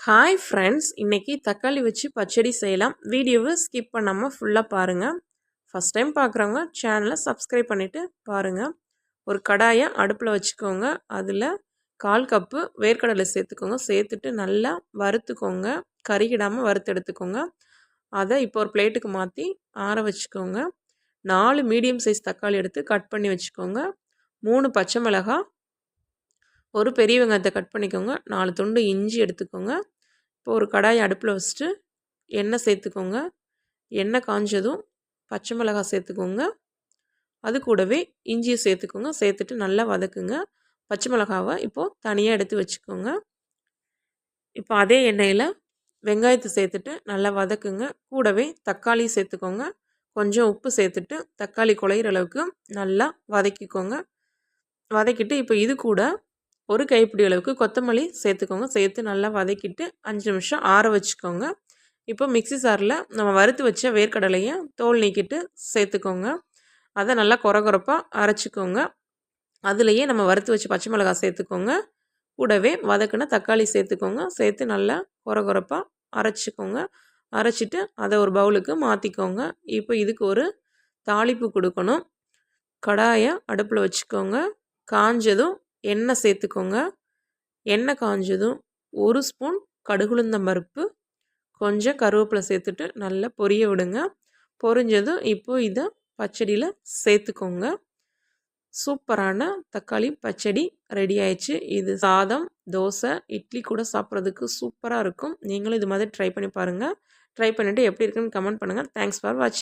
Hi friends, இன்றைக்கி தக்காளி வச்சு பச்சடி செய்யலாம். வீடியோவை ஸ்கிப் பண்ணாமல் ஃபுல்லாக பாருங்கள். ஃபஸ்ட் டைம் பார்க்குறவங்க சேனலை சப்ஸ்கிரைப் பண்ணிவிட்டு பாருங்கள். ஒரு கடாயை அடுப்பில் வச்சுக்கோங்க. அதில் 1/4 கப்பு வேர்க்கடலை சேர்த்துக்கோங்க. சேர்த்துட்டு நல்லா வறுத்துக்கோங்க. கருகிடாமல் வறுத்து எடுத்துக்கோங்க. அதை இப்போ ஒரு பிளேட்டுக்கு மாற்றி ஆற வச்சுக்கோங்க. 4 மீடியம் சைஸ் தக்காளி எடுத்து கட் பண்ணி வச்சுக்கோங்க. 3 பச்சை மிளகாய், ஒரு பெரிய வெங்காயத்தை கட் பண்ணிக்கோங்க. 4 துண்டு இஞ்சி எடுத்துக்கோங்க. இப்போ ஒரு கடாயை அடுப்பில் வச்சுட்டு எண்ணெய் சேர்த்துக்கோங்க. எண்ணெய் காஞ்சதும் பச்சை மிளகாய் சேர்த்துக்கோங்க. அது கூடவே இஞ்சியை சேர்த்துக்கோங்க. சேர்த்துட்டு நல்லா வதக்குங்க. பச்சை மிளகாவை இப்போது தனியாக எடுத்து வச்சுக்கோங்க. இப்போ அதே எண்ணெயில் வெங்காயத்தை சேர்த்துட்டு நல்லா வதக்குங்க. கூடவே தக்காளி சேர்த்துக்கோங்க. கொஞ்சம் உப்பு சேர்த்துட்டு தக்காளி குழையிற அளவுக்கு நல்லா வதக்கிக்கோங்க. வதக்கிட்டு இப்போ இது கூட ஒரு கைப்பிடி அளவுக்கு கொத்தமல்லி சேர்த்துக்கோங்க. சேர்த்து நல்லா வதக்கிட்டு 5 நிமிஷம் ஆற வச்சுக்கோங்க. இப்போ மிக்ஸி சாரில் நம்ம வறுத்து வச்ச வேர்க்கடலையை தோல் நீக்கிட்டு சேர்த்துக்கோங்க. அதை நல்லா கொரகொரப்பாக அரைச்சிக்கோங்க. அதுலேயே நம்ம வறுத்து வச்ச பச்சை மிளகாய் சேர்த்துக்கோங்க. கூடவே வதக்கின தக்காளி சேர்த்துக்கோங்க. சேர்த்து நல்லா கொரகொரப்பாக அரைச்சிக்கோங்க. அரைச்சிட்டு அதை ஒரு பவுலுக்கு மாற்றிக்கோங்க. இப்போ இதுக்கு ஒரு தாளிப்பு கொடுக்கணும். கடாயை அடுப்பில் வச்சுக்கோங்க. காஞ்சதும் எண்ணெய் சேர்த்துக்கோங்க. எண்ணெய் காஞ்சதும் 1 ஸ்பூன் கடுகுளுந்தம் பருப்பு, கொஞ்சம் கருவேப்பிலை சேர்த்துட்டு நல்லா பொரிய விடுங்க. பொரிஞ்சதும் இப்போ இதை பச்சடியில் சேர்த்துக்கோங்க. சூப்பரான தக்காளி பச்சடி ரெடி ஆயிடுச்சு. இது சாதம், தோசை, இட்லி கூட சாப்பிட்றதுக்கு சூப்பராக இருக்கும். நீங்களும் இது மாதிரி ட்ரை பண்ணி பாருங்கள். ட்ரை பண்ணிவிட்டு எப்படி இருக்குன்னு கமெண்ட் பண்ணுங்கள். தேங்க்ஸ் ஃபார் வாட்சிங்.